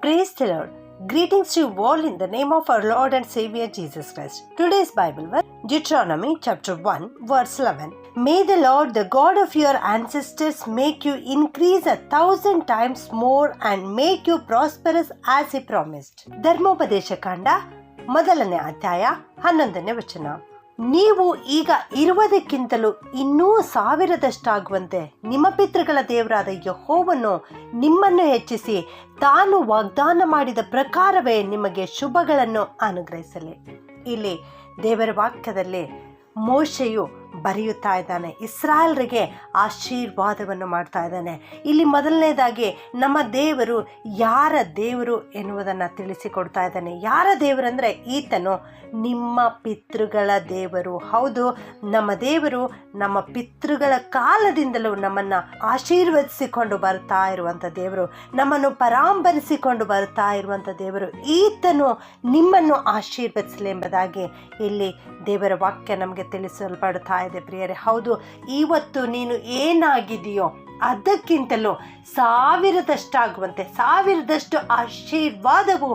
Praise the Lord. Greetings to you all in the name of our Lord and Savior Jesus Christ. Today's Bible verse, Deuteronomy chapter 1 verse 11. May the Lord, the God of your ancestors, make you increase 1,000 times more and make you prosperous as he promised. ಧರ್ಮೋಪದೇಶ ಕಾಂಡ ಮೊದಲನೇ ಅಧ್ಯಾಯ 11ನೇ ವಚನ. ನೀವು ಈಗ ಇರುವುದಕ್ಕಿಂತಲೂ ಇನ್ನೂ 1000ದಷ್ಟಾಗುವಂತೆ ನಿಮ್ಮ ಪಿತೃಗಳ ದೇವರಾದ ಯೆಹೋವನು ನಿಮ್ಮನ್ನು ಹೆಚ್ಚಿಸಿ ತಾನು ವಾಗ್ದಾನ ಮಾಡಿದ ಪ್ರಕಾರವೇ ನಿಮಗೆ ಶುಭಗಳನ್ನು ಅನುಗ್ರಹಿಸಲಿ. ಇಲ್ಲಿ ದೇವರ ವಾಕ್ಯದಲ್ಲಿ ಮೋಶೆಯು ಬರೆಯುತ್ತಾ ಇದ್ದಾನೆ, ಇಸ್ರಾಯೇಲರಿಗೆ ಆಶೀರ್ವಾದವನ್ನು ಮಾಡ್ತಾ ಇದ್ದಾನೆ. ಇಲ್ಲಿ ಮೊದಲನೇದಾಗಿ ನಮ್ಮ ದೇವರು ಯಾರ ದೇವರು ಎನ್ನುವುದನ್ನು ತಿಳಿಸಿಕೊಡ್ತಾ ಇದ್ದಾನೆ. ಯಾರ ದೇವರಂದರೆ ಈತನು ನಿಮ್ಮ ಪಿತೃಗಳ ದೇವರು. ಹೌದು, ನಮ್ಮ ದೇವರು ನಮ್ಮ ಪಿತೃಗಳ ಕಾಲದಿಂದಲೂ ನಮ್ಮನ್ನು ಆಶೀರ್ವದಿಸಿಕೊಂಡು ಬರ್ತಾ ಇರುವಂಥ ದೇವರು, ನಮ್ಮನ್ನು ಪರಾಂಬರಿಸಿಕೊಂಡು ಬರ್ತಾ ಇರುವಂಥ ದೇವರು. ಈತನು ನಿಮ್ಮನ್ನು ಆಶೀರ್ವದಿಸಲಿ ಎಂಬುದಾಗಿ ಇಲ್ಲಿ ದೇವರ ವಾಕ್ಯ ನಮಗೆ ತಿಳಿಸಲ್ಪಡ್ತಾ ಇದೆ ಪ್ರಿಯರೇ. ಹೌದು, ಇವತ್ತು ನೀನು ಏನಾಗಿದೆಯೋ ಅದಕ್ಕಿಂತಲೂ 1000ದಷ್ಟಾಗುವಂತೆ 1000ದಷ್ಟು ಆಶೀರ್ವಾದವು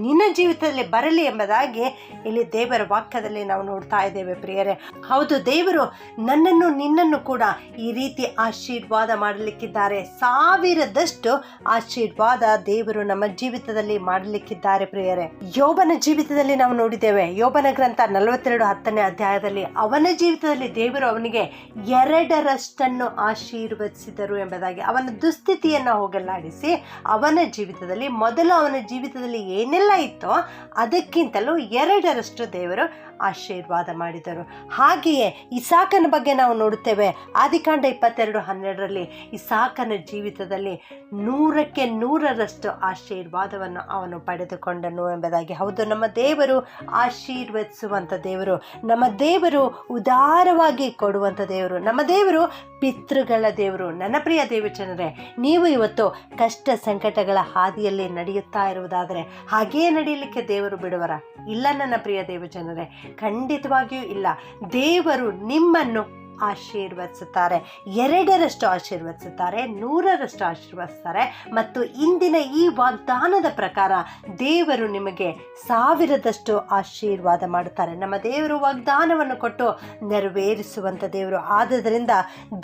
ನಿನ್ನ ಜೀವಿತದಲ್ಲಿ ಬರಲಿ ಎಂಬುದಾಗಿ ಇಲ್ಲಿ ದೇವರ ವಾಕ್ಯದಲ್ಲಿ ನಾವು ನೋಡ್ತಾ ಇದ್ದೇವೆ ಪ್ರಿಯರೇ. ಹೌದು, ದೇವರು ನನ್ನನ್ನು ನಿನ್ನನ್ನು ಕೂಡ ಈ ರೀತಿ ಆಶೀರ್ವಾದ ಮಾಡಲಿಕ್ಕಿದ್ದಾರೆ. 1000ದಷ್ಟು ಆಶೀರ್ವಾದ ದೇವರು ನಮ್ಮ ಜೀವಿತದಲ್ಲಿ ಮಾಡಲಿಕ್ಕಿದ್ದಾರೆ ಪ್ರಿಯರೇ. ಯೋಬನ ಜೀವಿತದಲ್ಲಿ ನಾವು ನೋಡಿದ್ದೇವೆ. ಯೋಬನ ಗ್ರಂಥ 42:10ನೇ ಅಧ್ಯಾಯದಲ್ಲಿ ಅವನ ಜೀವಿತದಲ್ಲಿ ದೇವರು ಅವನಿಗೆ 2ರಷ್ಟನ್ನು ಆಶೀರ್ವದಿಸಿದರು ಎಂಬುದಾಗಿ, ಅವನ ದುಸ್ಥಿತಿಯನ್ನು ಹೋಗಲಾಡಿಸಿ ಅವನ ಜೀವಿತದಲ್ಲಿ ಮೊದಲು ಅವನ ಜೀವಿತದಲ್ಲಿ ಏನೆಲ್ಲ ಇತ್ತೋ ಅದಕ್ಕಿಂತಲೂ 2ರಷ್ಟು ದೇವರು ಆಶೀರ್ವಾದ ಮಾಡಿದರು. ಹಾಗೆಯೇ ಇಸಾಕನ ಬಗ್ಗೆ ನಾವು ನೋಡುತ್ತೇವೆ. ಆದಿಕಾಂಡ 22:12ರಲ್ಲಿ ಇಸಾಕನ ಜೀವಿತದಲ್ಲಿ 100ಕ್ಕೆ 100ರಷ್ಟು ಆಶೀರ್ವಾದವನ್ನು ಅವನು ಪಡೆದುಕೊಂಡನು ಎಂಬುದಾಗಿ. ಹೌದು, ನಮ್ಮ ದೇವರು ಆಶೀರ್ವದಿಸುವಂಥ ದೇವರು, ನಮ್ಮ ದೇವರು ಉದಾರವಾಗಿ ಕೊಡುವಂಥ ದೇವರು, ನಮ್ಮ ದೇವರು ಪಿತೃಗಳ ದೇವರು. ನನ್ನ ಪ್ರಿಯ ದೇವಜನರೇ, ನೀವು ಇವತ್ತು ಕಷ್ಟ ಸಂಕಟಗಳ ಹಾದಿಯಲ್ಲಿ ನಡೆಯುತ್ತಾ ಇರುವುದಾದರೆ ಹಾಗೆಯೇ ನಡೆಯಲಿಕ್ಕೆ ದೇವರು ಬಿಡುವರ? ಇಲ್ಲ ನನ್ನ ಪ್ರಿಯ ದೇವಜನರೇ, ಖಂಡಿತವಾಗಿಯೂ ಇಲ್ಲ. ದೇವರು ನಿಮ್ಮನ್ನು ಆಶೀರ್ವದಿಸುತ್ತಾರೆ. 2ರಷ್ಟು ಆಶೀರ್ವದಿಸುತ್ತಾರೆ, 100ರಷ್ಟು ಆಶೀರ್ವದಿಸ್ತಾರೆ. ಮತ್ತು ಇಂದಿನ ಈ ವಾಗ್ದಾನದ ಪ್ರಕಾರ ದೇವರು ನಿಮಗೆ 1000ದಷ್ಟು ಆಶೀರ್ವಾದ ಮಾಡುತ್ತಾರೆ. ನಮ್ಮ ದೇವರು ವಾಗ್ದಾನವನ್ನು ಕೊಟ್ಟು ನೆರವೇರಿಸುವಂಥ ದೇವರು. ಆದುದರಿಂದ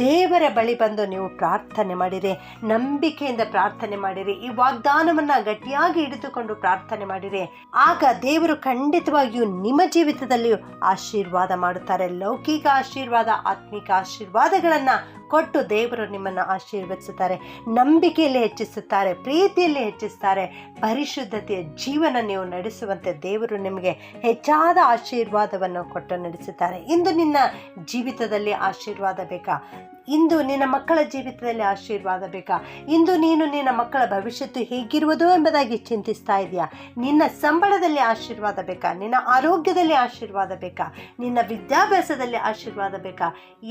ದೇವರ ಬಳಿ ಬಂದು ನೀವು ಪ್ರಾರ್ಥನೆ ಮಾಡಿರಿ, ನಂಬಿಕೆಯಿಂದ ಪ್ರಾರ್ಥನೆ ಮಾಡಿರಿ, ಈ ವಾಗ್ದಾನವನ್ನು ಗಟ್ಟಿಯಾಗಿ ಹಿಡಿದುಕೊಂಡು ಪ್ರಾರ್ಥನೆ ಮಾಡಿರಿ. ಆಗ ದೇವರು ಖಂಡಿತವಾಗಿಯೂ ನಿಮ್ಮ ಜೀವಿತದಲ್ಲಿಯೂ ಆಶೀರ್ವಾದ ಮಾಡುತ್ತಾರೆ. ಲೌಕಿಕ ಆಶೀರ್ವಾದ, ಆತ್ಮಿಕ ಆಶೀರ್ವಾದಗಳನ್ನು ಕೊಟ್ಟು ದೇವರು ನಿಮ್ಮನ್ನು ಆಶೀರ್ವದಿಸುತ್ತಾರೆ. ನಂಬಿಕೆಯಲ್ಲಿ ಹೆಚ್ಚಿಸುತ್ತಾರೆ, ಪ್ರೀತಿಯಲ್ಲಿ ಹೆಚ್ಚಿಸುತ್ತಾರೆ. ಪರಿಶುದ್ಧತೆಯ ಜೀವನ ನೀವು ನಡೆಸುವಂತೆ ದೇವರು ನಿಮಗೆ ಹೆಚ್ಚಾದ ಆಶೀರ್ವಾದವನ್ನು ಕೊಟ್ಟು ನಡೆಸುತ್ತಾರೆ. ಇಂದು ನಿನ್ನ ಜೀವಿತದಲ್ಲಿ ಆಶೀರ್ವಾದ ಬೇಕಾ? ಇಂದು ನಿನ್ನ ಮಕ್ಕಳ ಜೀವಿತದಲ್ಲಿ ಆಶೀರ್ವಾದ ಬೇಕಾ? ಇಂದು ನೀನು ನಿನ್ನ ಮಕ್ಕಳ ಭವಿಷ್ಯತ್ತು ಹೇಗಿರುವುದು ಎಂಬುದಾಗಿ ಚಿಂತಿಸ್ತಾ ಇದೆಯಾ? ನಿನ್ನ ಸಂಬಳದಲ್ಲಿ ಆಶೀರ್ವಾದ ಬೇಕಾ? ನಿನ್ನ ಆರೋಗ್ಯದಲ್ಲಿ ಆಶೀರ್ವಾದ ಬೇಕಾ? ನಿನ್ನ ವಿದ್ಯಾಭ್ಯಾಸದಲ್ಲಿ ಆಶೀರ್ವಾದ ಬೇಕಾ?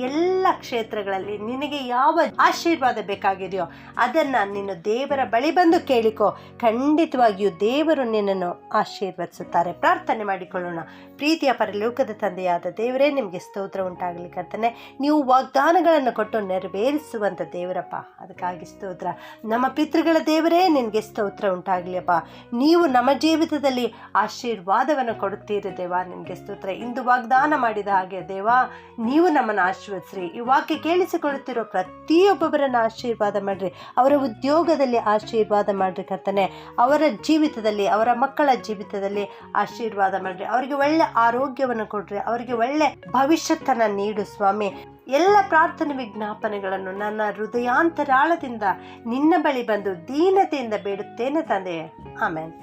ಎಲ್ಲ ಕ್ಷೇತ್ರಗಳಲ್ಲಿ ನಿನಗೆ ಯಾವ ಆಶೀರ್ವಾದ ಬೇಕಾಗಿದೆಯೋ ಅದನ್ನು ನೀನು ದೇವರ ಬಳಿ ಬಂದು ಕೇಳಿಕೋ. ಖಂಡಿತವಾಗಿಯೂ ದೇವರು ನಿನ್ನನ್ನು ಆಶೀರ್ವದಿಸುತ್ತಾರೆ. ಪ್ರಾರ್ಥನೆ ಮಾಡಿಕೊಳ್ಳೋಣ. ಪ್ರೀತಿಯ ಪರಲೋಕದ ತಂದೆಯಾದ ದೇವರೇ, ನಿಮಗೆ ಸ್ತೋತ್ರ ಉಂಟಾಗಲಿ ಕರ್ತನೆ. ನೀವು ವಾಗ್ದಾನಗಳನ್ನು ಕೊಟ್ಟು ನೆರವೇರಿಸುವಂಥ ದೇವರಪ್ಪ, ಅದಕ್ಕಾಗಿ ಸ್ತೋತ್ರ. ನಮ್ಮ ಪಿತೃಗಳ ದೇವರೇ, ನಿನಗೆ ಸ್ತೋತ್ರ ಉಂಟಾಗಲಿ ಅಪ್ಪ. ನೀವು ನಮ್ಮ ಜೀವಿತದಲ್ಲಿ ಆಶೀರ್ವಾದವನ್ನು ಕೊಡುತ್ತೀರಿ ದೇವ, ನಿನಗೆ ಸ್ತೋತ್ರ. ಇಂದು ವಾಗ್ದಾನ ಮಾಡಿದ ಹಾಗೆ ದೇವ, ನೀವು ನಮ್ಮನ್ನು ಆಶೀರ್ವದಿಸ್ರಿ. ಈ ವಾಕ್ಯ ಕೇಳಿಸಿಕೊಳ್ಳುತ್ತಿರೋ ಪ್ರತಿಯೊಬ್ಬೊಬ್ಬರನ್ನು ಆಶೀರ್ವಾದ ಮಾಡಿರಿ. ಅವರ ಉದ್ಯೋಗದಲ್ಲಿ ಆಶೀರ್ವಾದ ಮಾಡಿರಿ ಕರ್ತನೆ. ಅವರ ಜೀವಿತದಲ್ಲಿ, ಅವರ ಮಕ್ಕಳ ಜೀವಿತದಲ್ಲಿ ಆಶೀರ್ವಾದ ಮಾಡಿರಿ. ಅವರಿಗೆ ಒಳ್ಳೆ ಆರೋಗ್ಯವನ್ನು ಕೊಡ್ರಿ, ಅವರಿಗೆ ಒಳ್ಳೆ ಭವಿಷ್ಯತ್ತನ್ನು ನೀಡು ಸ್ವಾಮಿ. ಎಲ್ಲ ಪ್ರಾರ್ಥನೆ ವಿಜ್ಞಾಪನೆಗಳನ್ನು ನನ್ನ ಹೃದಯಾಂತರಾಳದಿಂದ ನಿನ್ನ ಬಳಿ ಬಂದು ದೀನತೆಯಿಂದ ಬೇಡುತ್ತೇನೆ ತಂದೆಯೇ. ಆಮೆನ್.